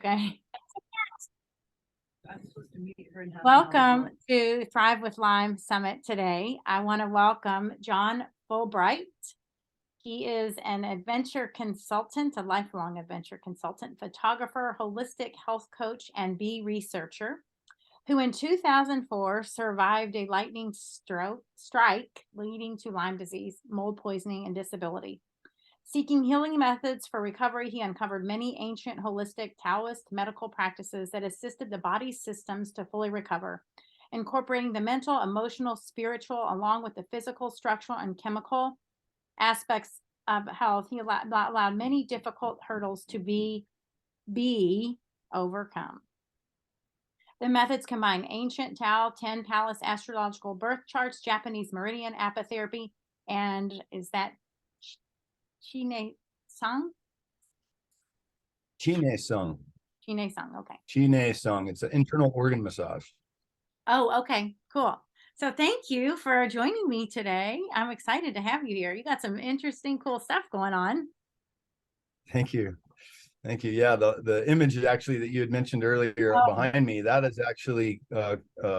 Okay. Welcome to Thrive with Lyme Summit today. I want to welcome John Fullbright. He is an adventure consultant, a lifelong adventure consultant, photographer, holistic health coach, and bee researcher, who in 2004 survived a lightning strike leading to Lyme disease, mold poisoning, and disability. Seeking healing methods for recovery, he uncovered many ancient holistic Taoist medical practices that assisted the body's systems to fully recover, incorporating the mental, emotional, spiritual, along with the physical, structural, and chemical aspects of health. He allowed many difficult hurdles to be overcome. The methods combine ancient Tao, 10 palace astrological birth charts, Japanese meridian apitherapy, and is that Chine-sung? Chine-sung. Chine-sung, okay. Chine-sung. It's an internal organ massage. Oh, okay, cool. So thank you for joining me today. I'm excited to have you here. You got some interesting, cool stuff going on. Thank you. Thank you. Yeah, the image actually that you had mentioned earlier behind me, that is actually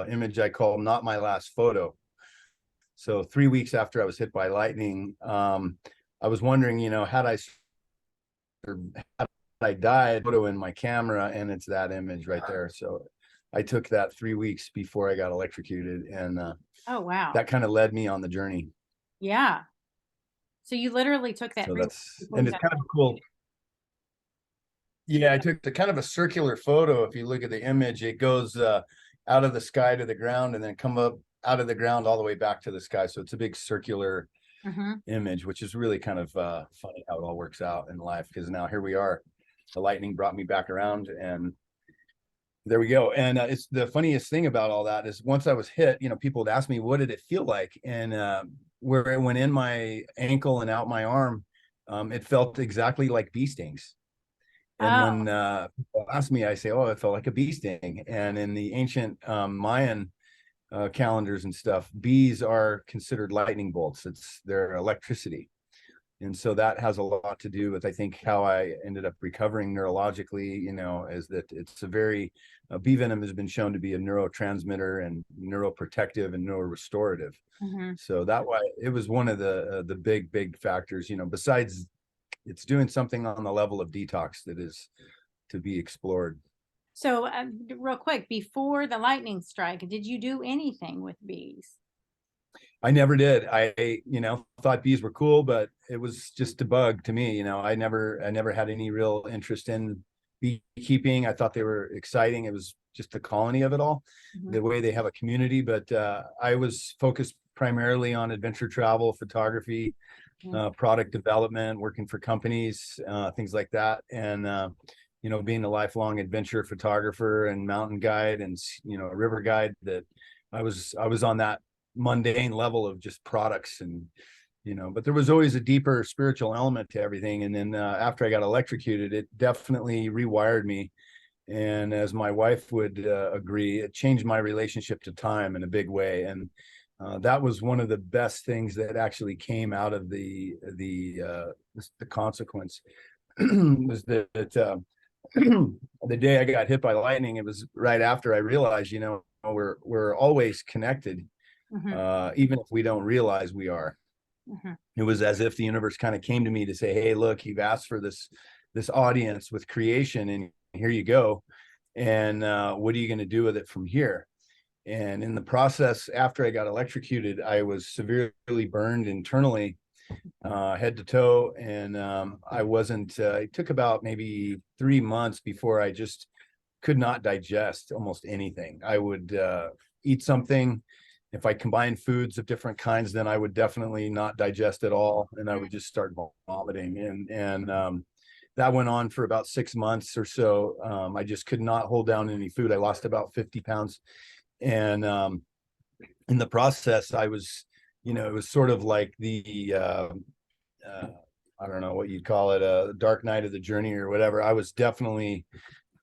image I call Not My Last Photo. So 3 weeks after I was hit by lightning, I was wondering, had I died, photo in my camera, and it's that image right there. So I took that 3 weeks before I got electrocuted, and oh wow, that kind of led me on the journey. Yeah. So you literally took that. So and it's kind of cool. Yeah, I took kind of a circular photo. If you look at the image, it goes out of the sky to the ground and then come up out of the ground all the way back to the sky. So it's a big circular image, which is really kind of funny how it all works out in life, because now here we are. The lightning brought me back around, and there we go. And it's the funniest thing about all that is once I was hit, people would ask me, what did it feel like? And where it went in my ankle and out my arm, it felt exactly like bee stings. And when people ask me, I say, oh, it felt like a bee sting. And in the ancient Mayan calendars and stuff, bees are considered lightning bolts. It's their electricity. And so that has a lot to do with, I think, how I ended up recovering neurologically, is that it's a very, bee venom has been shown to be a neurotransmitter and neuroprotective and neurorestorative. So that way, it was one of the big factors, besides it's doing something on the level of detox that is to be explored. So real quick, before the lightning strike, did you do anything with bees? I never did. I thought bees were cool, but it was just a bug to me. I never had any real interest in beekeeping. I thought they were exciting. It was just the colony of it all, the way they have a community. But I was focused primarily on adventure travel, photography, product development, working for companies, things like that. And, being a lifelong adventure photographer and mountain guide and, a river guide, that I was on that mundane level of just products and, but there was always a deeper spiritual element to everything. And then after I got electrocuted, it definitely rewired me. And as my wife would agree, it changed my relationship to time in a big way. And that was one of the best things that actually came out of the consequence was that the day I got hit by lightning, it was right after I realized, we're always connected, even if we don't realize we are. It was as if the universe kind of came to me to say, hey, look, you've asked for this audience with creation, and here you go. And what are you going to do with it from here? And in the process, after I got electrocuted, I was severely burned internally, head to toe. And I wasn't, it took about maybe 3 months before I just could not digest almost anything. I would eat something. If I combined foods of different kinds, then I would definitely not digest at all. And I would just start vomiting. And that went on for about 6 months or so. I just could not hold down any food. I lost about 50 pounds. And in the process, I was, it was sort of like the, I don't know what you'd call it, a dark night of the journey or whatever. I was definitely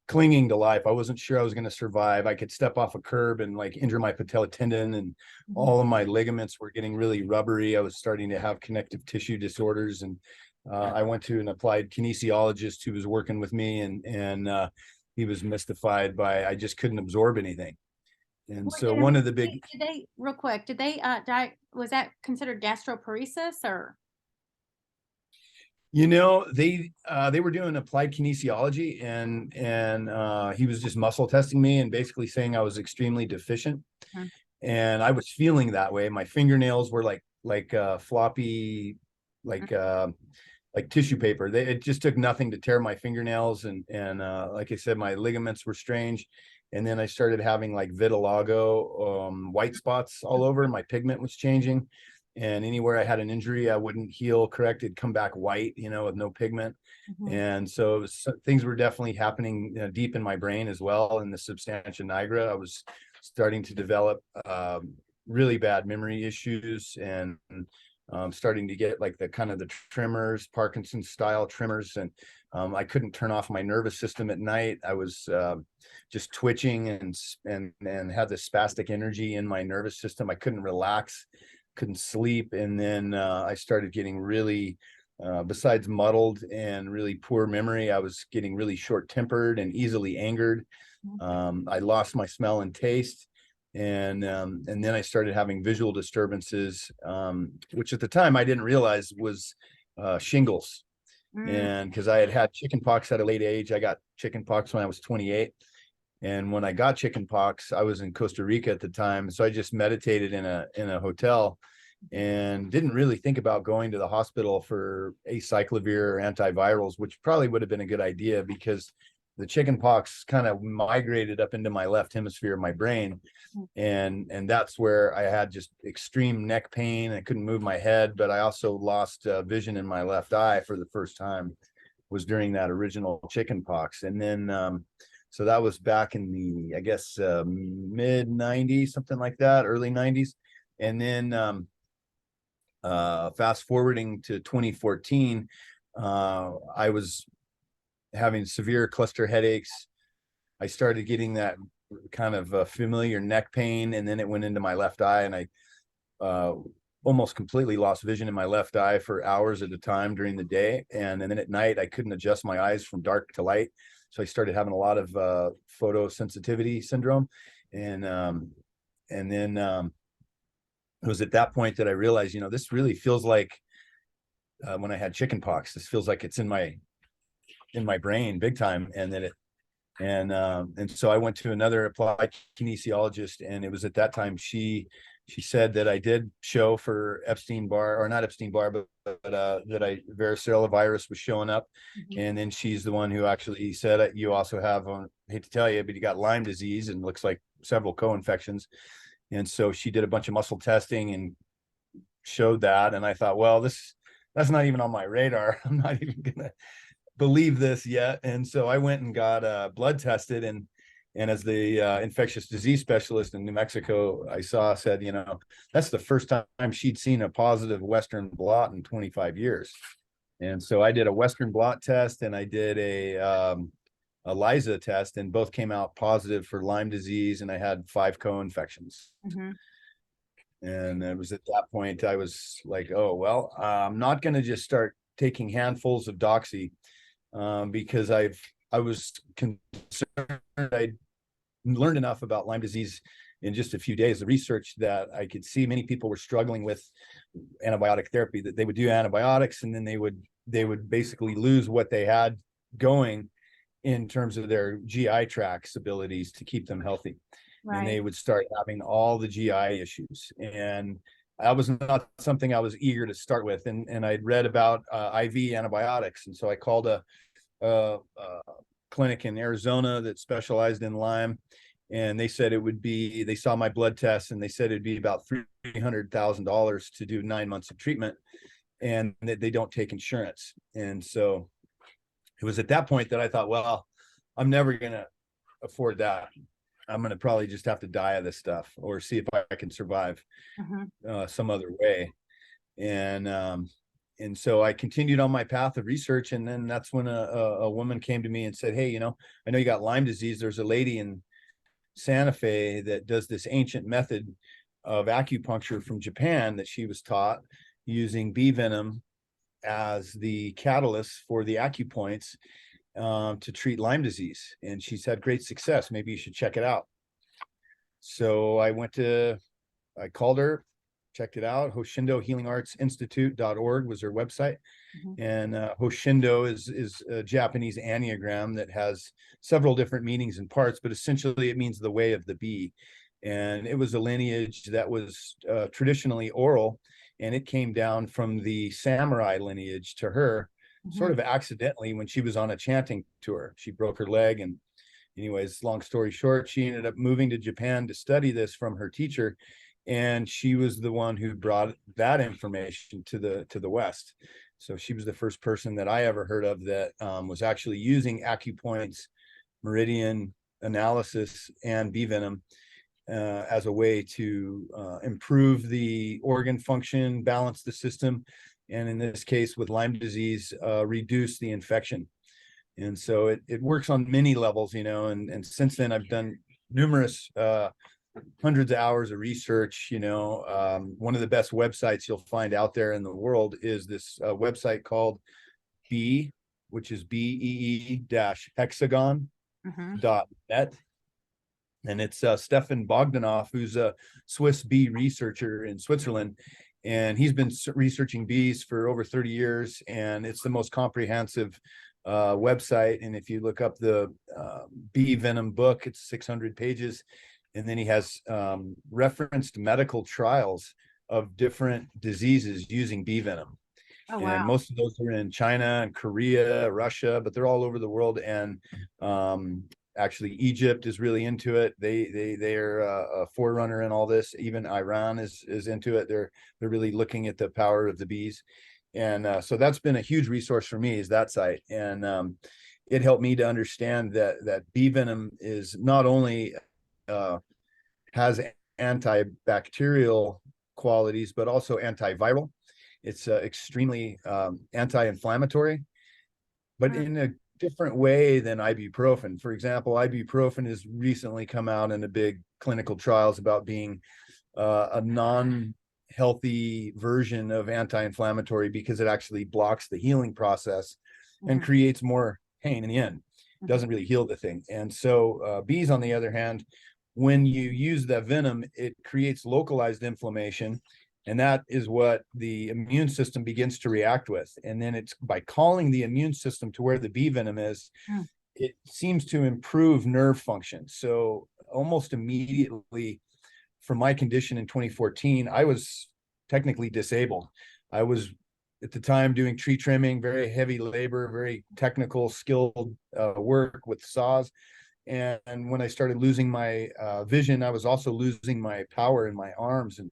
clinging to life. I wasn't sure I was going to survive. I could step off a curb and like injure my patella tendon, and all of my ligaments were getting really rubbery. I was starting to have connective tissue disorders. And I went to an applied kinesiologist who was working with me, and he was mystified by I just couldn't absorb anything. And What so did, one of the big, did they real quick? Did they was that considered gastroparesis or? they were doing applied kinesiology, and he was just muscle testing me and basically saying I was extremely deficient. Mhm. And I was feeling that way. My fingernails were like floppy, like like tissue paper. It just took nothing to tear my fingernails, and like I said, my ligaments were strange. And then I started having like vitiligo, white spots all over. My pigment was changing, and anywhere I had an injury, I wouldn't heal correct. It'd come back white, with no pigment. Mhm. And so things were definitely happening deep in my brain as well. In the substantia nigra, I was starting to develop really bad memory issues, and starting to get like the kind of the tremors, Parkinson's style tremors. And I couldn't turn off my nervous system at night. I was just twitching and had this spastic energy in my nervous system. I couldn't relax, couldn't sleep. And then I started getting really, besides muddled and really poor memory, I was getting really short tempered and easily angered. I lost my smell and taste. And then I started having visual disturbances, which at the time I didn't realize was shingles. Mm. And because I had chicken pox at a late age, I got chicken pox when I was 28. And when I got chicken pox, I was in Costa Rica at the time. So I just meditated in a hotel and didn't really think about going to the hospital for acyclovir or antivirals, which probably would have been a good idea because the chicken pox kind of migrated up into my left hemisphere of my brain. And that's where I had just extreme neck pain. I couldn't move my head, but I also lost vision in my left eye for the first time, was during that original chicken pox. And then so that was back in the, I guess, mid 90s, something like that, early 90s. And then fast forwarding to 2014, I was having severe cluster headaches. I started getting that kind of familiar neck pain, and then it went into my left eye, and I almost completely lost vision in my left eye for hours at a time during the day. And then at night, I couldn't adjust my eyes from dark to light. So I started having a lot of photosensitivity syndrome. And then it was at that point that I realized, this really feels like when I had chicken pox. This feels like it's in my brain big time. And so I went to another applied kinesiologist, and it was at that time she said that I did show for Epstein-Barr, or not Epstein-Barr, but that varicella virus was showing up. Mhm. And then she's the one who actually said, you also have, I hate to tell you, but you got Lyme disease and looks like several co-infections. And so she did a bunch of muscle testing and showed that. And I thought, well, that's not even on my radar. I'm not even gonna believe this yet. And so I went and got blood tested, and as the infectious disease specialist in New Mexico, I said, that's the first time she'd seen a positive Western blot in 25 years. And so I did a Western blot test, and I did a ELISA test, and both came out positive for Lyme disease, and I had 5 co-infections. Mhm. And it was at that point I was like, oh, well, I'm not going to just start taking handfuls of doxy, because I was concerned. I learned enough about Lyme disease in just a few days, the research, that I could see many people were struggling with antibiotic therapy, that they would do antibiotics and then they would basically lose what they had going in terms of their GI tract's abilities to keep them healthy. Right. And they would start having all the GI issues. And that was not something I was eager to start with. And I'd read about IV antibiotics. And so I called a clinic in Arizona that specialized in Lyme. And they said they saw my blood tests, and they said it'd be about $300,000 to do 9 months of treatment, and that they don't take insurance. And so it was at that point that I thought, well, I'm never going to afford that. I'm going to probably just have to die of this stuff, or see if I can survive some other way. And so I continued on my path of research. And then that's when a woman came to me and said, hey, I know you got Lyme disease. There's a lady in Santa Fe that does this ancient method of acupuncture from Japan that she was taught, using bee venom as the catalyst for the acupoints. to treat Lyme disease, and she's had great success. Maybe you should check it out. So I called her, checked it out. Hoshindo Healing Arts Institute.org was her website. And Hoshindo is a Japanese anagram that has several different meanings and parts, but essentially it means the way of the bee. And it was a lineage that was traditionally oral, and it came down from the samurai lineage to her sort of accidentally when she was on a chanting tour. She broke her leg, and anyways, long story short, she ended up moving to Japan to study this from her teacher, and she was the one who brought that information to the West. So she was the first person that I ever heard of that was actually using acupoints, meridian analysis, and bee venom as a way to improve the organ function, balance the system, and in this case with Lyme disease, reduce the infection. And so it works on many levels, and since then I've done numerous hundreds of hours of research. One of the best websites you'll find out there in the world is this website called Bee, which is BEE-hexagon.net. And it's Stefan Bogdanov, who's a Swiss bee researcher in Switzerland. And he's been researching bees for over 30 years. And it's the most comprehensive website. And if you look up the bee venom book, it's 600 pages. And then he has referenced medical trials of different diseases using bee venom. Oh, wow. And most of those are in China and Korea, Russia, but they're all over the world. And actually, Egypt is really into it. They're a forerunner in all this. Even Iran is into it. They're really looking at the power of the bees. And so that's been a huge resource for me, is that site. And it helped me to understand that bee venom is not only has antibacterial qualities, but also antiviral. It's extremely anti-inflammatory, but in a different way than ibuprofen. For example, ibuprofen has recently come out in a big clinical trials about being a non-healthy version of anti-inflammatory because it actually blocks the healing process and creates more pain in the end. It doesn't really heal the thing. And so bees, on the other hand, when you use that venom, it creates localized inflammation. And that is what the immune system begins to react with. And then it's by calling the immune system to where the bee venom is, it seems to improve nerve function. So almost immediately from my condition in 2014, I was technically disabled. I was at the time doing tree trimming, very heavy labor, very technical, skilled work with saws. And when I started losing my vision, I was also losing my power in my arms and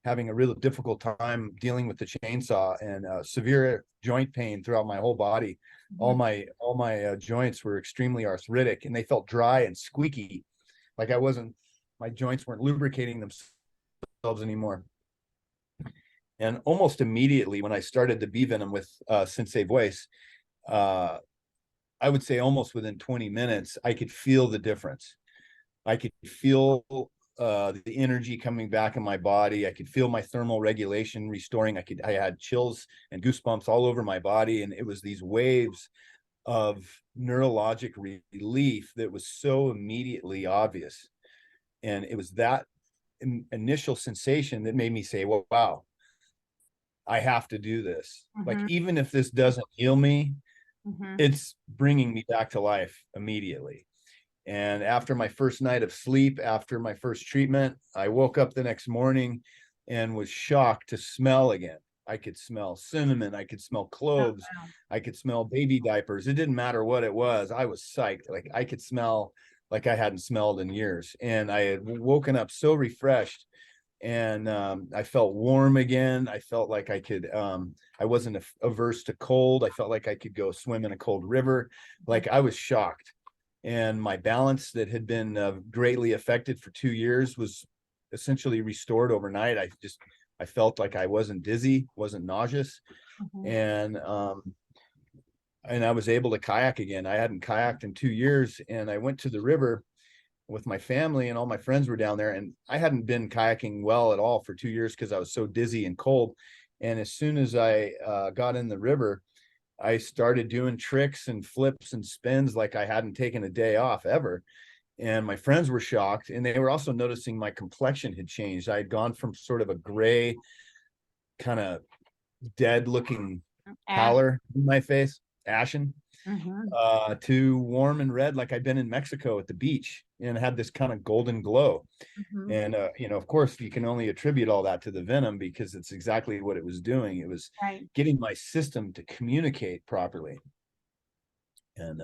having a real difficult time dealing with the chainsaw, and severe joint pain throughout my whole body. All my joints were extremely arthritic, and they felt dry and squeaky, like my joints weren't lubricating themselves anymore. And almost immediately when I started the bee venom with Sensei Voice, I would say almost within 20 minutes, I could feel the difference. I could feel the energy coming back in my body. I could feel my thermal regulation restoring. I had chills and goosebumps all over my body. And it was these waves of neurologic relief that was so immediately obvious. And it was that initial sensation that made me say, well, wow, I have to do this. Like, even if this doesn't heal me, it's bringing me back to life immediately. And after my first night of sleep, after my first treatment, I woke up the next morning and was shocked to smell again. I could smell cinnamon. I could smell cloves. Oh, wow. I could smell baby diapers. It didn't matter what it was. I was psyched. Like, I could smell like I hadn't smelled in years. And I had woken up so refreshed, and I felt warm again. I felt like I could, I wasn't averse to cold. I felt like I could go swim in a cold river. Like, I was shocked. And my balance that had been greatly affected for 2 years was essentially restored overnight. I felt like I wasn't dizzy, wasn't nauseous. And I was able to kayak again. I hadn't kayaked in 2 years, and I went to the river with my family, and all my friends were down there, and I hadn't been kayaking well at all for 2 years because I was so dizzy and cold. And as soon as I got in the river, I started doing tricks and flips and spins like I hadn't taken a day off ever. And my friends were shocked, and they were also noticing my complexion had changed. I had gone from sort of a gray, kind of dead looking Ash. pallor in my face, ashen, Mm-hmm. to warm and red like I'd been in Mexico at the beach, and had this kind of golden glow. Mm-hmm. And of course, you can only attribute all that to the venom, because it's exactly what it was doing. It was Right. getting my system to communicate properly. And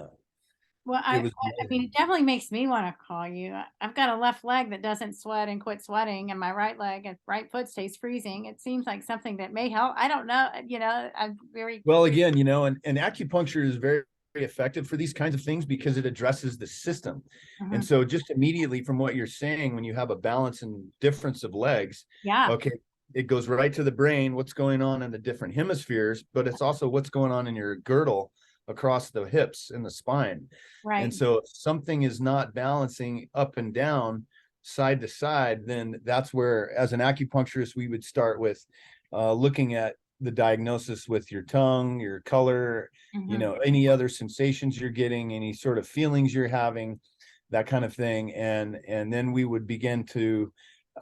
Well, it I was I mean, it definitely makes me want to call you. I've got a left leg that doesn't sweat and quit sweating, and my right leg and right foot stays freezing. It seems like something that may help. I don't know. I'm very. well, again, and acupuncture is very, very effective for these kinds of things because it addresses the system. And Mhm. so just immediately from what you're saying, when you have a balance and difference of legs, Yeah. okay, it goes right to the brain, what's going on in the different hemispheres, but it's also what's going on in your girdle across the hips and the spine. And Right. so if something is not balancing up and down, side to side, then that's where, as an acupuncturist, we would start with looking at the diagnosis with your tongue, your color, Mhm. any other sensations you're getting, any sort of feelings you're having, that kind of thing. And then we would begin to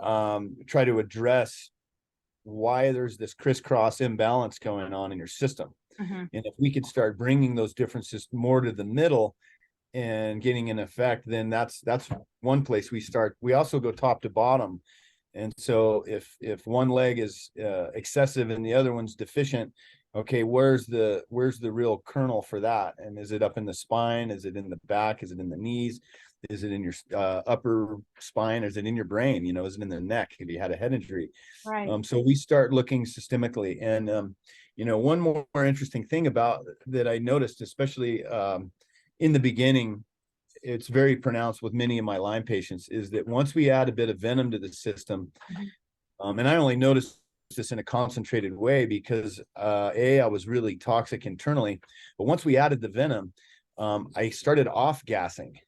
try to address why there's this crisscross imbalance going on in your system. Mhm. And if we could start bringing those differences more to the middle and getting an effect, then that's one place we start. We also go top to bottom. And so if one leg is excessive and the other one's deficient, okay, where's the real kernel for that? And is it up in the spine? Is it in the back? Is it in the knees? Is it in your upper spine? Is it in your brain? Is it in the neck if you had a head injury? Right. So we start looking systemically. And one more interesting thing about that I noticed, especially in the beginning, it's very pronounced with many of my Lyme patients, is that once we add a bit of venom to the system, Mhm. and I only noticed this in a concentrated way because I was really toxic internally, but once we added the venom, I started off gassing.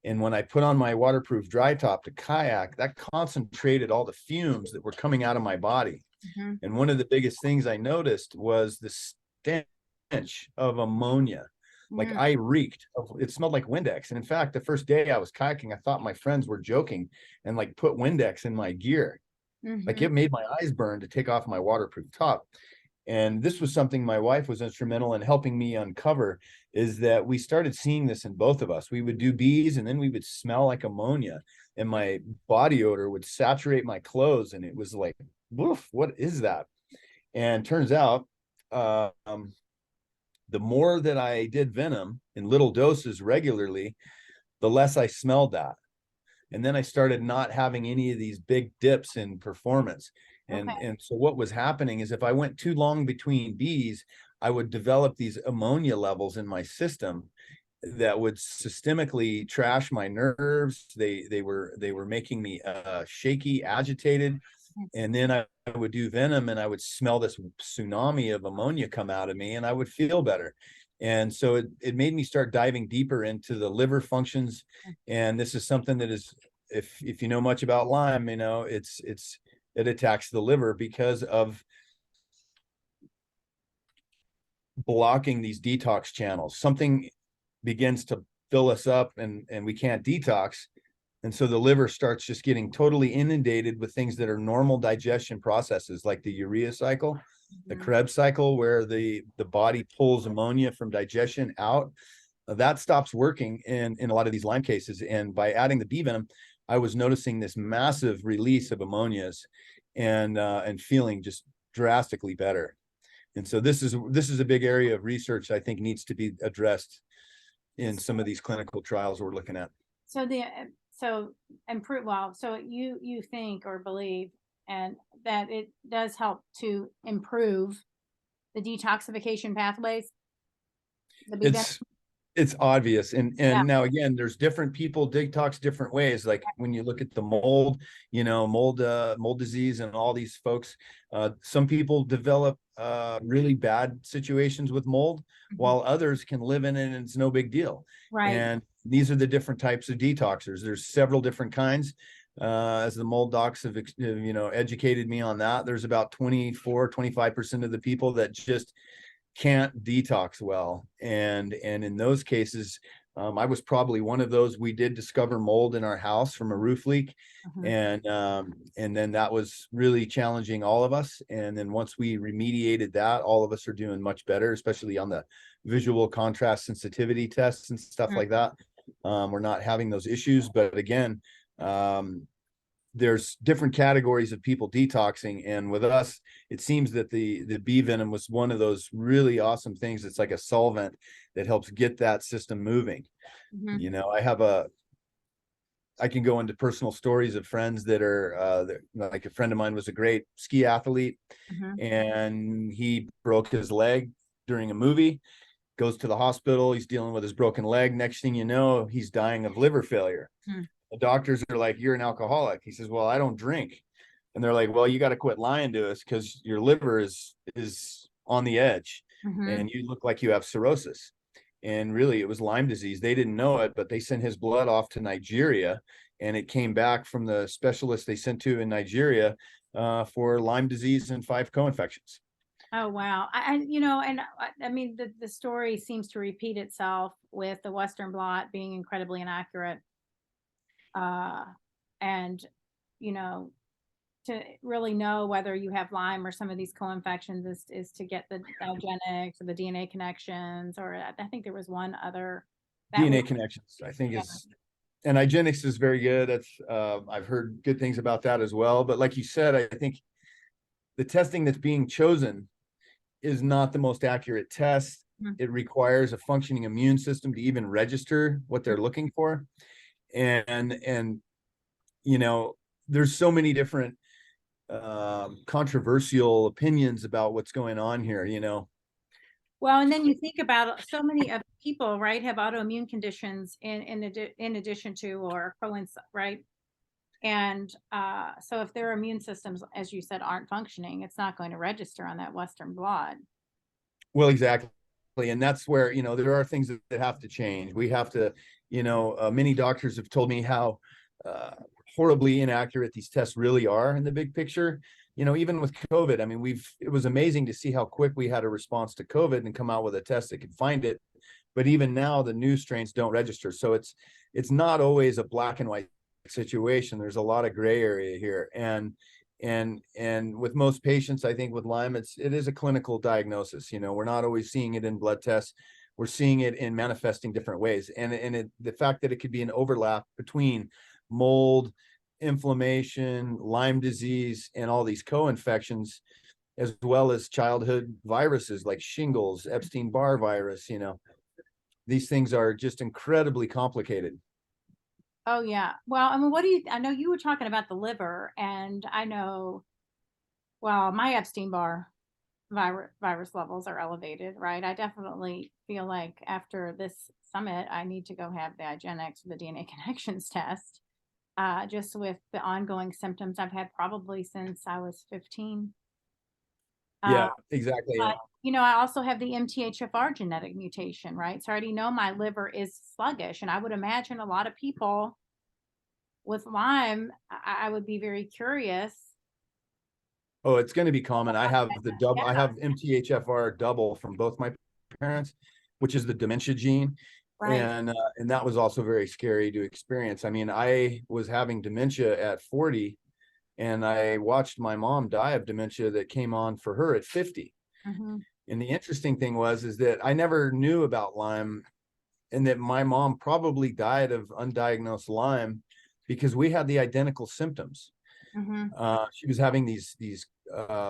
And when I put on my waterproof dry top to kayak, that concentrated all the fumes that were coming out of my body. Mhm. And one of the biggest things I noticed was the stench of ammonia. Like Mm. I reeked of, it smelled like Windex. And in fact, the first day I was kayaking, I thought my friends were joking and like put Windex in my gear. Like Mhm. it made my eyes burn to take off my waterproof top. And this was something my wife was instrumental in helping me uncover, is that we started seeing this in both of us. We would do bees and then we would smell like ammonia, and my body odor would saturate my clothes. And it was like, woof, what is that? And turns out, the more that I did venom in little doses regularly, the less I smelled that. And then I started not having any of these big dips in performance. Okay. And so what was happening is if I went too long between bees, I would develop these ammonia levels in my system that would systemically trash my nerves. They were making me shaky, agitated. And then I would do venom and I would smell this tsunami of ammonia come out of me and I would feel better. And so it made me start diving deeper into the liver functions. And this is something that is, if you know much about Lyme, it attacks the liver because of blocking these detox channels. Something begins to fill us up and we can't detox. And so the liver starts just getting totally inundated with things that are normal digestion processes, like the urea cycle, the Mhm. Krebs cycle, where the body pulls ammonia from digestion out. That stops working in a lot of these Lyme cases. And by adding the bee venom, I was noticing this massive release of ammonias and feeling just drastically better. And so this is a big area of research I think needs to be addressed in some of these clinical trials we're looking at. So so improve well. So you think or believe and that it does help to improve the detoxification pathways. The B It's it's obvious. and Yeah. and now again, there's different people detox different ways. Like when you look at the mold, mold disease and all these folks, some people develop really bad situations with mold, Mhm. while others can live in it and it's no big deal. Right. And these are the different types of detoxers. There's several different kinds. As the mold docs have educated me on that, there's about 24-25% of the people that just can't detox well. And in those cases, I was probably one of those. We did discover mold in our house from a roof leak. And then that was really challenging all of us. And then once we remediated that, all of us are doing much better, especially on the visual contrast sensitivity tests and stuff like that. We're not having those issues. But again, there's different categories of people detoxing, and with us it seems that the bee venom was one of those really awesome things. It's like a solvent that helps get that system moving. You know, I can go into personal stories of friends that are like a friend of mine was a great ski athlete, and he broke his leg during a movie, goes to the hospital, he's dealing with his broken leg. Next thing you know, he's dying of liver failure. The doctors are like, "You're an alcoholic." He says, "Well, I don't drink." And they're like, "Well, you got to quit lying to us because your liver is on the edge, and you look like you have cirrhosis." And really, it was Lyme disease. They didn't know it, but they sent his blood off to Nigeria, and it came back from the specialist they sent to in Nigeria for Lyme disease and 5 co-infections. Oh, wow. I mean, the story seems to repeat itself with the Western blot being incredibly inaccurate. And, you know, to really know whether you have Lyme or some of these co-infections is to get the diagenics or the DNA connections, or I think there was one other. DNA connections, I think, is, and IGeneX is very good. That's I've heard good things about that as well. But like you said, I think the testing that's being chosen is not the most accurate test. It requires a functioning immune system to even register what they're looking for. And you know, there's so many different controversial opinions about what's going on here, you know. Well, and then you think about so many of people, right, have autoimmune conditions in addition to, or coincide, right? And so if their immune systems, as you said, aren't functioning, it's not going to register on that Western blot. Well, exactly. And that's where, you know, there are things that have to change. We have to, you know, many doctors have told me how horribly inaccurate these tests really are in the big picture. You know, even with COVID, I mean, it was amazing to see how quick we had a response to COVID and come out with a test that could find it. But even now, the new strains don't register. So it's not always a black and white situation. There's a lot of gray area here. And with most patients, I think with Lyme, it is a clinical diagnosis. You know, we're not always seeing it in blood tests. We're seeing it in manifesting different ways. And the fact that it could be an overlap between mold, inflammation, Lyme disease, and all these co-infections, as well as childhood viruses like shingles, Epstein-Barr virus, you know, these things are just incredibly complicated. Oh, yeah. Well, I mean, I know you were talking about the liver, and I know, well, my Epstein-Barr virus levels are elevated, right? I definitely feel like after this summit, I need to go have the IGeneX or the DNA connections test, just with the ongoing symptoms I've had probably since I was 15. Yeah, exactly. But, you know, I also have the MTHFR genetic mutation, right? So I already know my liver is sluggish, and I would imagine a lot of people with Lyme, I would be very curious. Oh, it's going to be common. I have the double. I have MTHFR double from both my parents, which is the dementia gene, Right. And that was also very scary to experience. I mean, I was having dementia at 40, and I watched my mom die of dementia that came on for her at 50. And the interesting thing is that I never knew about Lyme, and that my mom probably died of undiagnosed Lyme because we had the identical symptoms. She was having these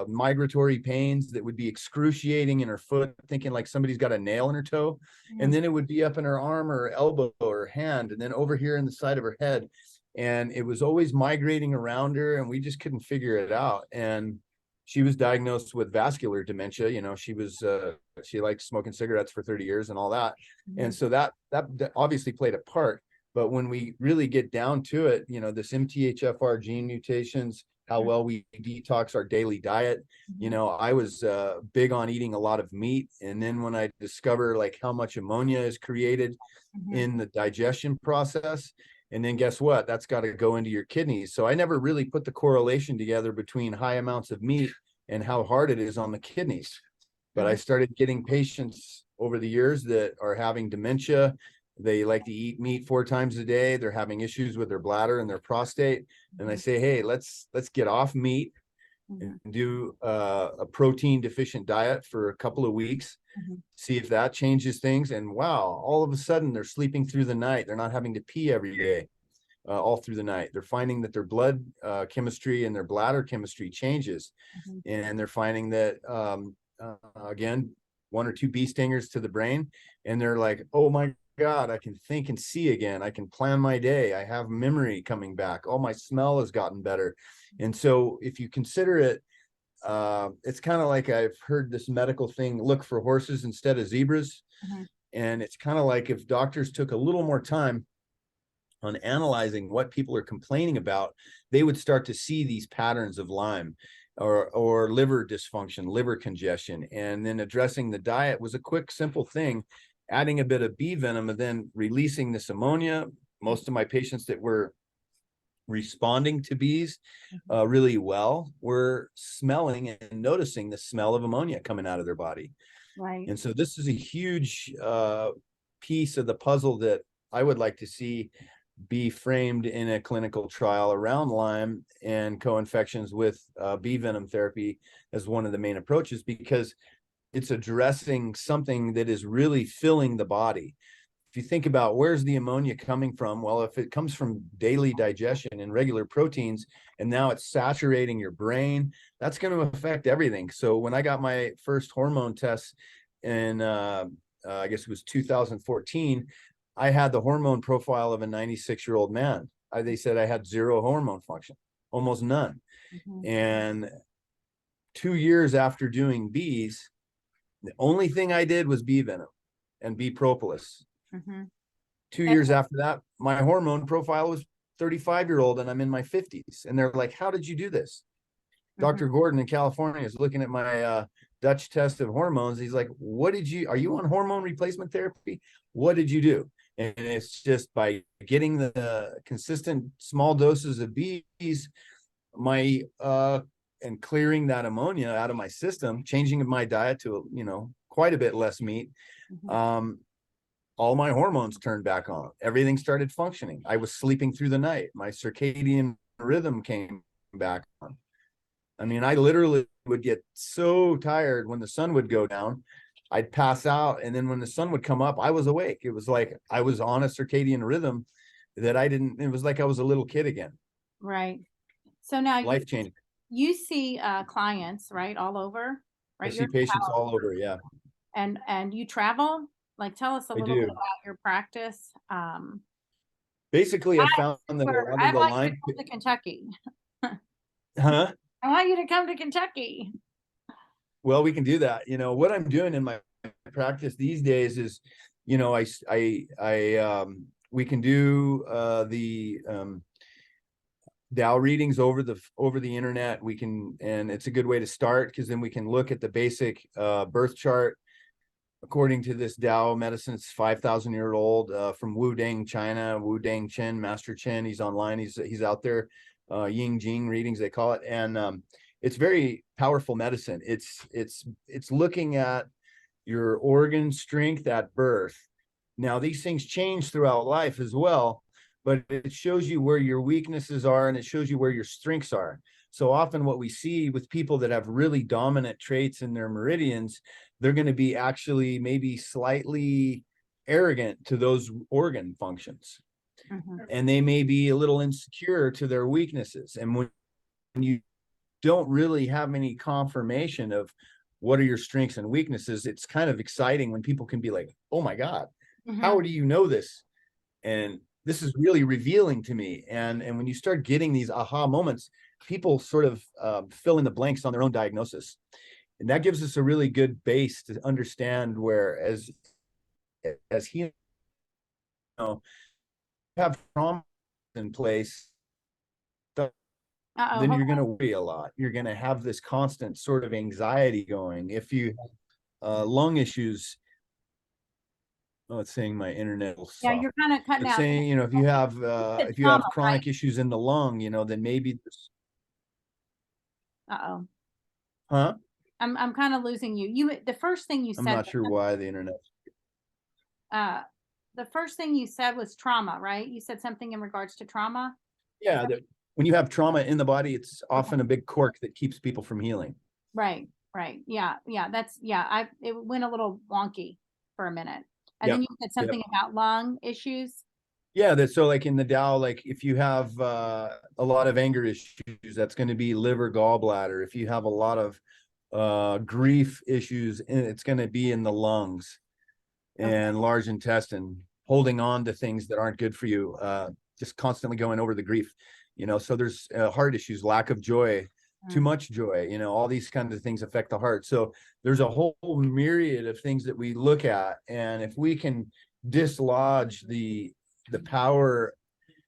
migratory pains that would be excruciating in her foot, thinking like somebody's got a nail in her toe. And then it would be up in her arm or elbow or hand, and then over here in the side of her head. And it was always migrating around her, and we just couldn't figure it out. And she was diagnosed with vascular dementia. You know, she liked smoking cigarettes for 30 years and all that. And so that obviously played a part. But when we really get down to it, you know, this MTHFR gene mutations, how well we detox our daily diet. You know, I was big on eating a lot of meat. And then when I discover like how much ammonia is created in the digestion process, and then guess what? That's got to go into your kidneys. So I never really put the correlation together between high amounts of meat and how hard it is on the kidneys. But I started getting patients over the years that are having dementia. They like to eat meat 4 times a day. They're having issues with their bladder and their prostate. And I say, hey, let's get off meat and do a protein deficient diet for a couple of weeks, see if that changes things. And wow, all of a sudden they're sleeping through the night. They're not having to pee every day, all through the night. They're finding that their blood chemistry and their bladder chemistry changes. And they're finding that, again, 1 or 2 bee stingers to the brain. And they're like, oh my God, I can think and see again. I can plan my day. I have memory coming back. Oh, my smell has gotten better. And so if you consider it, it's kind of like, I've heard this medical thing, look for horses instead of zebras. And it's kind of like if doctors took a little more time on analyzing what people are complaining about, they would start to see these patterns of Lyme or liver dysfunction, liver congestion. And then addressing the diet was a quick, simple thing, adding a bit of bee venom and then releasing this ammonia. Most of my patients that were responding to bees really well were smelling and noticing the smell of ammonia coming out of their body. Right. And so this is a huge piece of the puzzle that I would like to see be framed in a clinical trial around Lyme and co-infections with bee venom therapy as one of the main approaches, because it's addressing something that is really filling the body. If you think about where's the ammonia coming from, well, if it comes from daily digestion and regular proteins, and now it's saturating your brain, that's going to affect everything. So when I got my first hormone tests in, I guess it was 2014, I had the hormone profile of a 96-year-old man. They said I had 0 hormone function, almost none. And 2 years after doing bees, the only thing I did was bee venom and bee propolis. 2 years after that, my hormone profile was 35-year-old and I'm in my 50s. And they're like, how did you do this? Dr. Gordon in California is looking at my Dutch test of hormones. He's like, are you on hormone replacement therapy? What did you do? And it's just by getting the consistent small doses of bees, and clearing that ammonia out of my system, changing my diet to, quite a bit less meat. All my hormones turned back on. Everything started functioning. I was sleeping through the night. My circadian rhythm came back on. I mean, I literally would get so tired when the sun would go down, I'd pass out. And then when the sun would come up, I was awake. It was like I was on a circadian rhythm that it was like I was a little kid again. Right. So now life changing. You see clients, right, all over, right? I see patients all over. Yeah. And you travel? Like, tell us a little bit about your practice. Basically, I found that a lot of the Lyme to Kentucky. Huh? I want you to come to Kentucky. Well, we can do that. What I'm doing in my practice these days is, we can do the Dow readings over the internet. And it's a good way to start, because then we can look at the basic birth chart. According to this Tao medicine, it's 5,000-year-old from Wudang, China. Wudang Chen, Master Chen. He's online. He's out there. Ying Jing readings, they call it, and it's very powerful medicine. It's looking at your organ strength at birth. Now, these things change throughout life as well, but it shows you where your weaknesses are and it shows you where your strengths are. So often what we see with people that have really dominant traits in their meridians, they're going to be actually maybe slightly arrogant to those organ functions. And they may be a little insecure to their weaknesses. And when you don't really have any confirmation of what are your strengths and weaknesses, it's kind of exciting when people can be like, oh my God, how do you know this? And this is really revealing to me. And when you start getting these aha moments, people sort of fill in the blanks on their own diagnosis. And that gives us a really good base to understand where, as he, have trauma in place, then you're going to worry a lot. You're going to have this constant sort of anxiety going. If you lung issues, it's saying my internet will stop. Yeah, you're kind of cutting it's out. Saying, if you have chronic issues in the lung, then maybe this. Uh-oh. Huh? I'm kind of losing you. The first thing you I'm said, not sure why the internet. uh, the first thing you said was trauma, right? You said something in regards to trauma. Yeah, that when you have trauma in the body, it's Okay. often a big cork that keeps people from healing. Right, right. Yeah, yeah. It went a little wonky for a minute. And then Yep. you said Yep. something about lung issues. Yeah, that so like in the Tao, like if you have a lot of anger issues, that's going to be liver, gallbladder. If you have a lot of grief issues, it's going to be in the lungs Okay. and large intestine, holding on to things that aren't good for you, just constantly going over the grief, so there's heart issues, lack of joy, too much joy, all these kinds of things affect the heart. So there's a whole myriad of things that we look at, and if we can dislodge the power,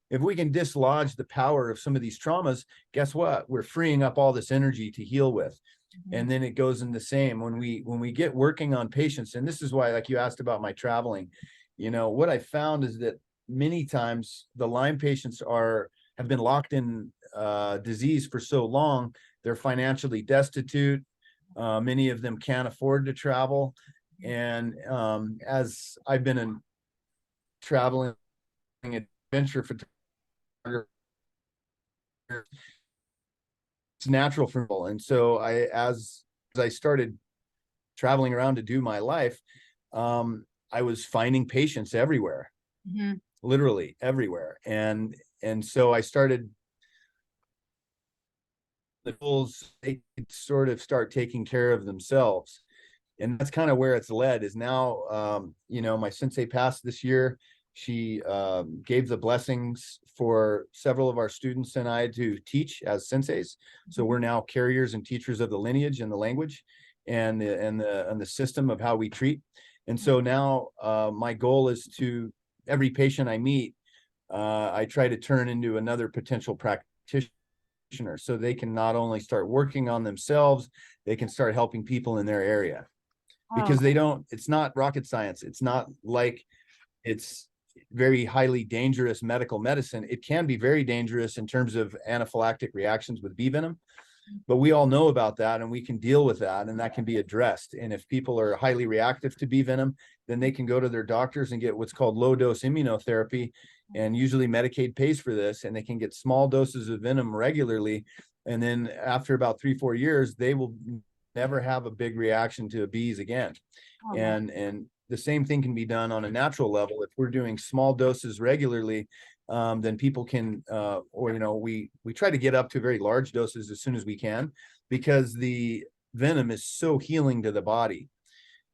if we can dislodge the power of some of these traumas, guess what? We're freeing up all this energy to heal with. And then it goes in the same when we get working on patients. And this is why, like you asked about my traveling, what I found is that many times the Lyme patients have been locked in disease for so long, they're financially destitute. Many of them can't afford to travel. And as I've been in traveling adventure photography, it's natural for me. And so as I started traveling around to do my life, I was finding patients everywhere, literally everywhere. And so I started the tools, they sort of start taking care of themselves. And that's kind of where it's led is now, my sensei passed this year. She gave the blessings for several of our students and I to teach as senseis. So we're now carriers and teachers of the lineage and the language and the system of how we treat. And so now my goal is to every patient I meet, I try to turn into another potential practitioner so they can not only start working on themselves, they can start helping people in their area. Because it's not rocket science. It's not like it's very highly dangerous medical medicine. It can be very dangerous in terms of anaphylactic reactions with bee venom, but we all know about that and we can deal with that and that can be addressed. And if people are highly reactive to bee venom, then they can go to their doctors and get what's called low dose immunotherapy. And usually Medicaid pays for this, and they can get small doses of venom regularly. And then after about 3-4 years, they will never have a big reaction to bees again. And the same thing can be done on a natural level. If we're doing small doses regularly, then people can, we try to get up to very large doses as soon as we can, because the venom is so healing to the body,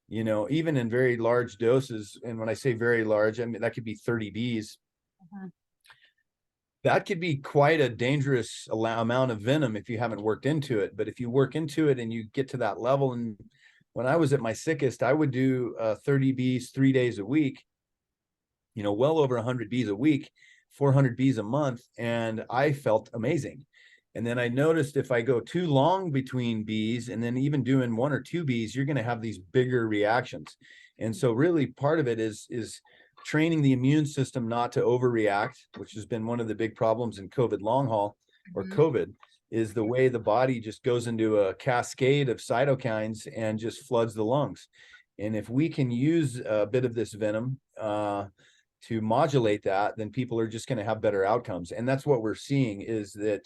even in very large doses. And when I say very large, I mean, that could be 30 bees. That could be quite a dangerous amount of venom if you haven't worked into it. But if you work into it and you get to that level, and when I was at my sickest, I would do 30 bees 3 days a week, well over 100 bees a week, 400 bees a month, and I felt amazing. And then I noticed if I go too long between bees and then even doing 1 or 2 bees, you're going to have these bigger reactions. And so really part of it is training the immune system not to overreact, which has been one of the big problems in COVID long haul, or COVID, is the way the body just goes into a cascade of cytokines and just floods the lungs. And if we can use a bit of this venom to modulate that, then people are just going to have better outcomes. And that's what we're seeing is that,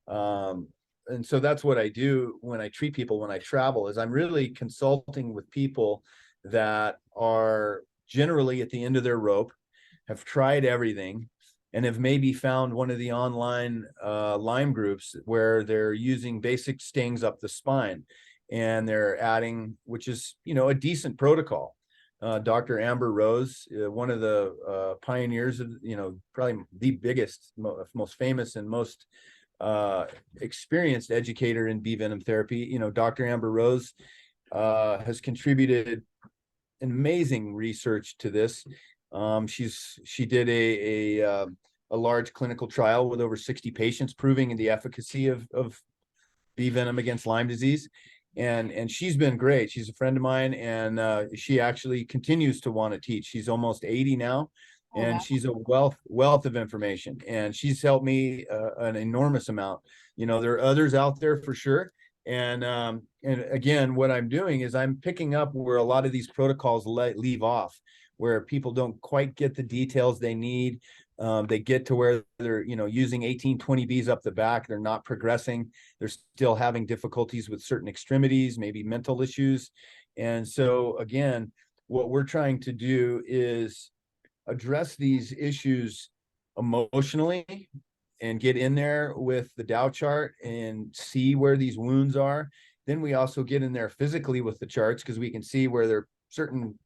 and so that's what I do when I treat people, when I travel, is I'm really consulting with people that are generally at the end of their rope, have tried everything, and have maybe found one of the online Lyme groups where they're using basic stings up the spine, and they're adding, which is, a decent protocol. Dr. Amber Rose, one of the pioneers of, probably the biggest, most famous and most experienced educator in bee venom therapy. Dr. Amber Rose has contributed amazing research to this. She did a large clinical trial with over 60 patients, proving the efficacy of bee venom against Lyme disease. And she's been great. She's a friend of mine, and she actually continues to want to teach. She's almost 80 now, and she's a wealth of information, and she's helped me an enormous amount. There are others out there for sure, And again, what I'm doing is I'm picking up where a lot of these protocols leave off, where people don't quite get the details they need. They get to where they're, using 18-20 Bs up the back. They're not progressing. They're still having difficulties with certain extremities, maybe mental issues. And so again, what we're trying to do is address these issues emotionally and get in there with the Dow chart and see where these wounds are. Then we also get in there physically with the charts, because we can see where there are certain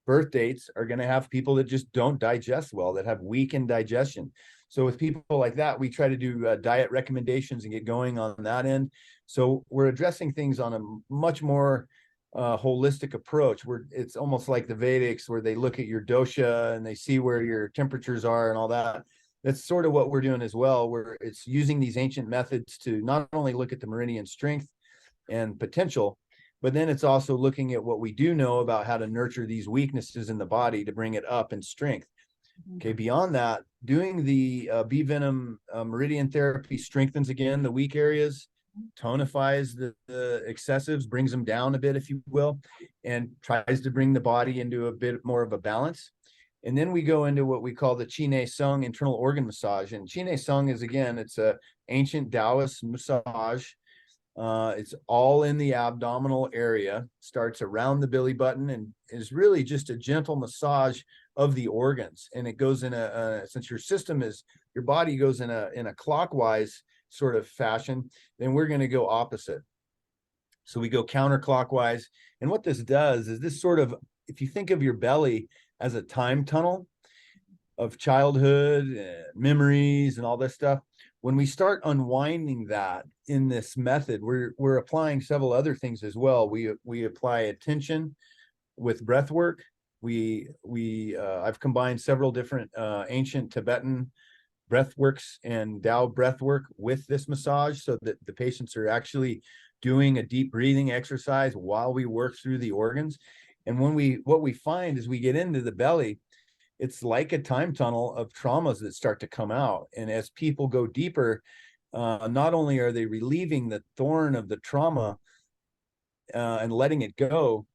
birth dates are going to have people that just don't digest well, that have weakened digestion. So with people like that, we try to do diet recommendations and get going on that end. So we're addressing things on a much more holistic approach, where it's almost like the Vedics, where they look at your dosha and they see where your temperatures are and all that. That's sort of what we're doing as well, where it's using these ancient methods to not only look at the meridian strength and potential, but then it's also looking at what we do know about how to nurture these weaknesses in the body to bring it up in strength. Okay, beyond that, doing the bee venom meridian therapy strengthens again the weak areas, tonifies the excessives, brings them down a bit, if you will, and tries to bring the body into a bit more of a balance. And then we go into what we call the Chine Sung internal organ massage. And Chine Sung is, again, it's a ancient Taoist massage. It's all in the abdominal area, starts around the belly button, and is really just a gentle massage of the organs. And it goes in since your body goes in a clockwise sort of fashion, then we're going to go opposite. So we go counterclockwise. And what this does is this sort of, if you think of your belly as a time tunnel of childhood, memories, and all this stuff, when we start unwinding that in this method, we're applying several other things as well. We apply attention with breath work. I've combined several different ancient Tibetan breath works and Tao breath work with this massage, so that the patients are actually doing a deep breathing exercise while we work through the organs. And what we find is we get into the belly, it's like a time tunnel of traumas that start to come out. And as people go deeper, not only are they relieving the thorn of the trauma and letting it go,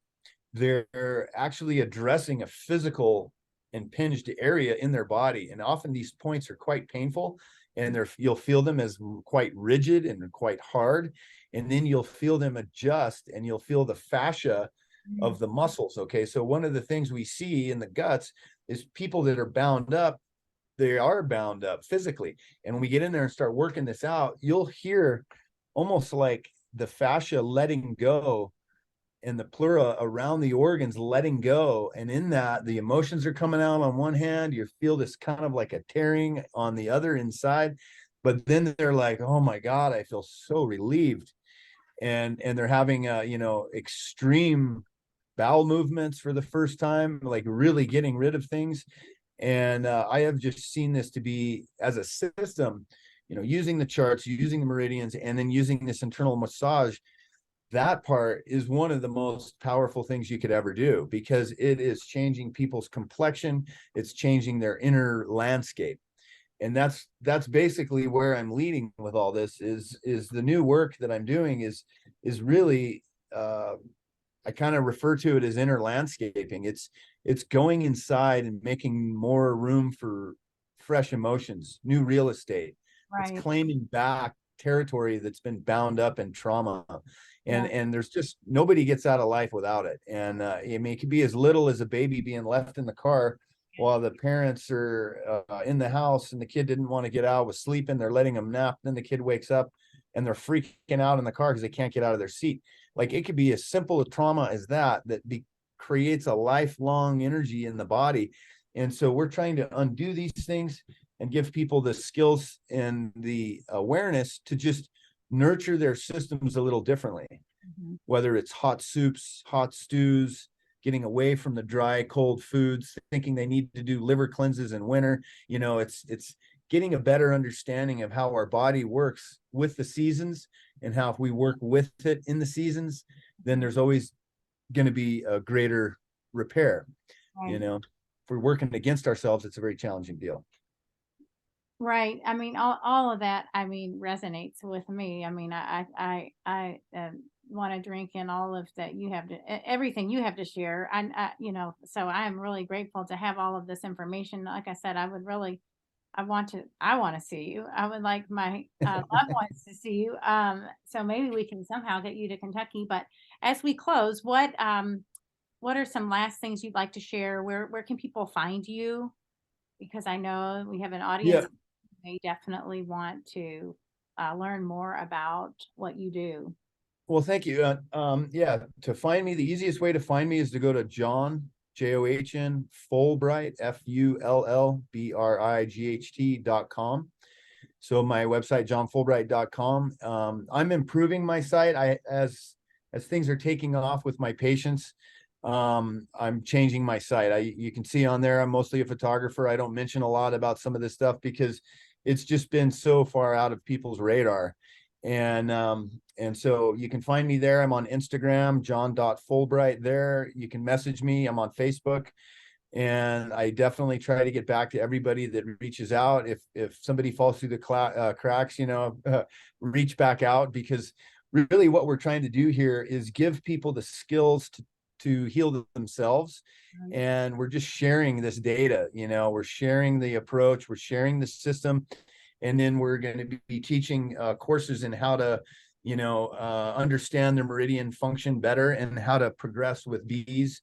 they're actually addressing a physical impinged area in their body. And often these points are quite painful, and you'll feel them as quite rigid and quite hard. And then you'll feel them adjust, and you'll feel the fascia of the muscles. Okay, so one of the things we see in the guts is people that are bound up, they are bound up physically. And when we get in there and start working this out, you'll hear almost like the fascia letting go and the pleura around the organs letting go. And in that, the emotions are coming out on one hand, you feel this kind of like a tearing on the other inside, but then they're like, oh my God, I feel so relieved. And they're having extreme bowel movements for the first time, like really getting rid of things. And I have just seen this to be, as a system, using the charts, using the meridians, and then using this internal massage. That part is one of the most powerful things you could ever do, because it is changing people's complexion. It's changing their inner landscape. And that's basically where I'm leading with all this, is the new work that I'm doing is really, I kind of refer to it as inner landscaping. It's going inside and making more room for fresh emotions, new real estate. Right. It's claiming back territory that's been bound up in trauma. And there's just, nobody gets out of life without it. And I mean, it could be as little as a baby being left in the car while the parents are in the house, and the kid didn't want to get out, was sleeping, they're letting them nap. Then the kid wakes up and they're freaking out in the car because they can't get out of their seat. Like, it could be as simple a trauma as that creates a lifelong energy in the body. And so we're trying to undo these things and give people the skills and the awareness to just nurture their systems a little differently. Whether it's hot soups, hot stews, getting away from the dry, cold foods, thinking they need to do liver cleanses in winter. It's getting a better understanding of how our body works with the seasons, and how if we work with it in the seasons, then there's always going to be a greater repair. Right. If we're working against ourselves, it's a very challenging deal. Right. I mean, all of that, I mean, resonates with me. I mean, I want to drink in all of that you have to, everything you have to share. So I am really grateful to have all of this information. Like I said, I want to see you. I would like my loved ones to see you. So maybe we can somehow get you to Kentucky. But as we close, what are some last things you'd like to share? Where can people find you? Because I know we have an audience. Yeah. They definitely want to learn more about what you do. Well, thank you. Yeah, to find me, the easiest way to find me is to go to John Fullbright, FULLBRIGHT.com. So my website, johnfullbright.com. I'm improving my site. As things are taking off with my patients, I'm changing my site. You can see on there, I'm mostly a photographer. I don't mention a lot about some of this stuff because it's just been so far out of people's radar. And so you can find me there. I'm on Instagram, john.fullbright there. You can message me. I'm on Facebook. And I definitely try to get back to everybody that reaches out. If somebody falls through the cracks, reach back out, because really what we're trying to do here is give people the skills to heal themselves. Right. And we're just sharing this data, we're sharing the approach, we're sharing the system. And then we're going to be teaching courses in how to understand their meridian function better and how to progress with bees.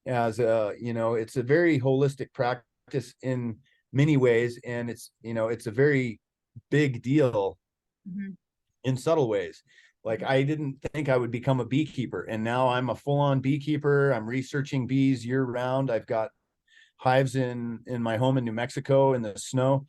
As it's a very holistic practice in many ways, and it's a very big deal Mhm. in subtle ways. Like, Mhm. I didn't think I would become a beekeeper, and now I'm a full-on beekeeper. I'm researching bees year round. I've got hives in my home in New Mexico in the snow.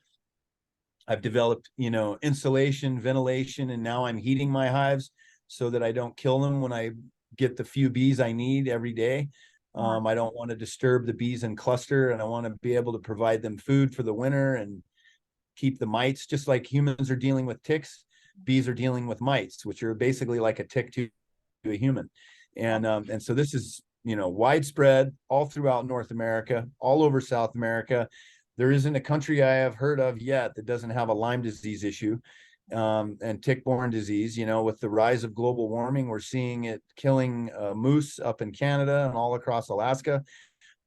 I've developed, insulation, ventilation, and now I'm heating my hives so that I don't kill them when I get the few bees I need every day. Wow. I don't want to disturb the bees in cluster, and I want to be able to provide them food for the winter and keep the mites. Just like humans are dealing with ticks, bees are dealing with mites, which are basically like a tick to a human. And so this is, widespread all throughout North America, all over South America. There isn't a country I have heard of yet that doesn't have a Lyme disease issue, and tick-borne disease. With the rise of global warming, we're seeing it killing moose up in Canada and all across Alaska.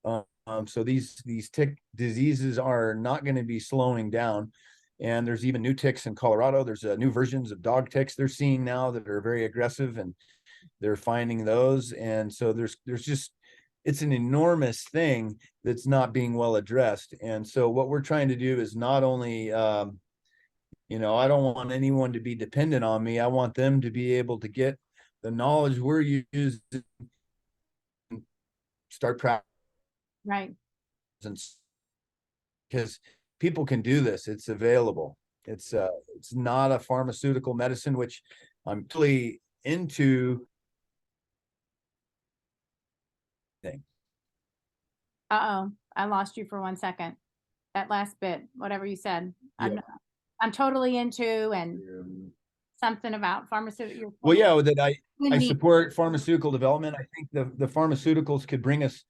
So these tick diseases are not going to be slowing down. And there's even new ticks in Colorado. There's new versions of dog ticks they're seeing now that are very aggressive, and they're finding those. And so there's just, it's an enormous thing that's not being well addressed. And so what we're trying to do is not only, I don't want anyone to be dependent on me. I want them to be able to get the knowledge we're using, start practicing, Right. because people can do this. It's available. It's not a pharmaceutical medicine, which I'm totally into. Thing. Uh-oh. I lost you for 1 second. That last bit, whatever you said. Yeah. I'm totally into, and something about pharmaceutical. Well, yeah, that I Need. support pharmaceutical development. I think the pharmaceuticals could bring us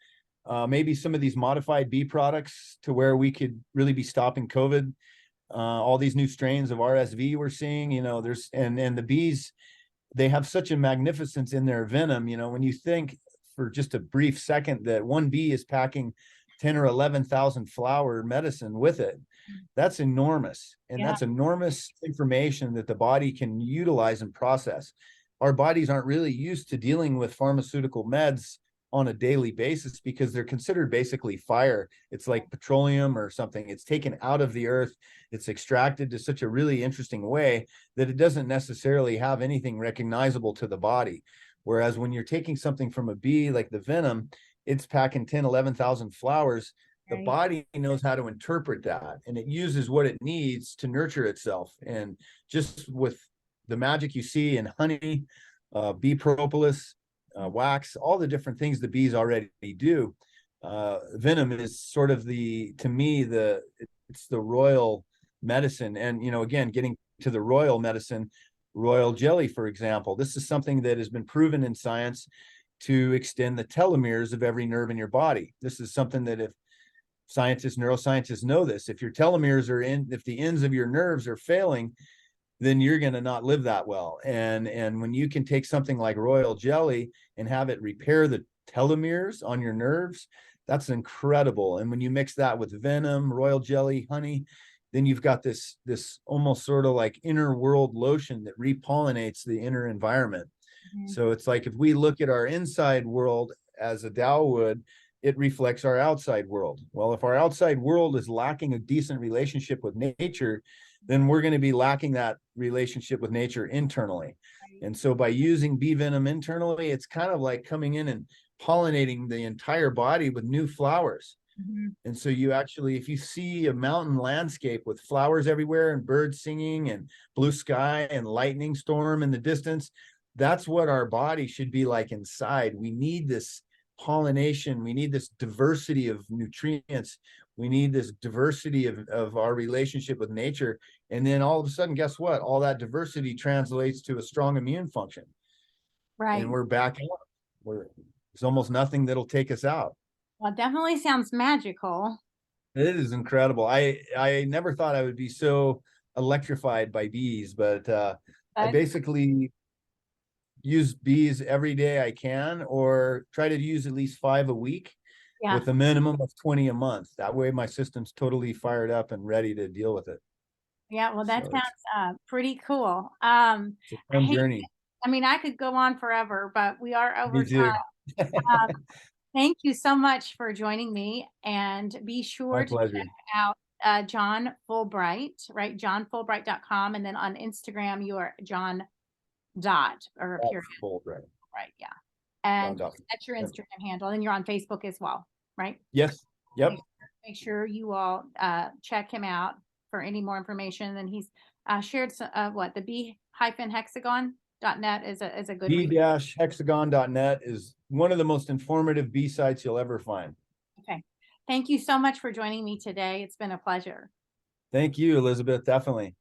maybe some of these modified bee products to where we could really be stopping COVID. All these new strains of RSV we're seeing, there's and the bees, they have such a magnificence in their venom. When you think for just a brief second that one bee is packing 10 or 11,000 flower medicine with it, that's enormous. And Yeah. that's enormous information that the body can utilize and process. Our bodies aren't really used to dealing with pharmaceutical meds on a daily basis because they're considered basically fire. It's like petroleum or something. It's taken out of the earth. It's extracted to such a really interesting way that it doesn't necessarily have anything recognizable to the body. Whereas when you're taking something from a bee, like the venom, it's packing 10, 11,000 flowers. The Right. body knows how to interpret that, and it uses what it needs to nurture itself. And just with the magic you see in honey, bee propolis, wax, all the different things the bees already do, venom is sort of to me, it's the royal medicine. And, again, getting to the royal medicine, royal jelly, for example, this is something that has been proven in science to extend the telomeres of every nerve in your body. This is something that if neuroscientists know this. If your telomeres are if the ends of your nerves are failing, then you're going to not live that well. And when you can take something like royal jelly and have it repair the telomeres on your nerves, that's incredible. And when you mix that with venom, royal jelly, honey, then you've got this almost sort of like inner world lotion that repollinates the inner environment. So it's like, if we look at our inside world as a Tao would, it reflects our outside world. Well, if our outside world is lacking a decent relationship with nature, then we're going to be lacking that relationship with nature internally. And so by using bee venom internally, it's kind of like coming in and pollinating the entire body with new flowers. And so you actually, if you see a mountain landscape with flowers everywhere and birds singing and blue sky and lightning storm in the distance, that's what our body should be like inside. We need this pollination. We need this diversity of nutrients. We need this diversity of our relationship with nature. And then all of a sudden, guess what? All that diversity translates to a strong immune function. Right. And we're back on. There's almost nothing that'll take us out. Well, it definitely sounds magical. It is incredible. I never thought I would be so electrified by bees, but I basically use bees every day I can, or try to use at least 5 a week, with a minimum of 20 a month. That way my system's totally fired up and ready to deal with it. Yeah, well, that sounds pretty cool. It's a fun journey. I mean, I could go on forever, but we are over Me too. time. Thank you so much for joining me, and be sure to check out John Fullbright, right? JohnFullbright.com, and then on Instagram you are John dot or a period. Fullbright. Right, yeah. And that's your Instagram handle, and you're on Facebook as well, right? Yes. Yep. Make sure you all check him out for any more information. And he's shared some, the bee-hexagon.net is a good bee-hexagon.net is one of the most informative bee sites you'll ever find. Okay. Thank you so much for joining me today. It's been a pleasure. Thank you, Elizabeth. Definitely.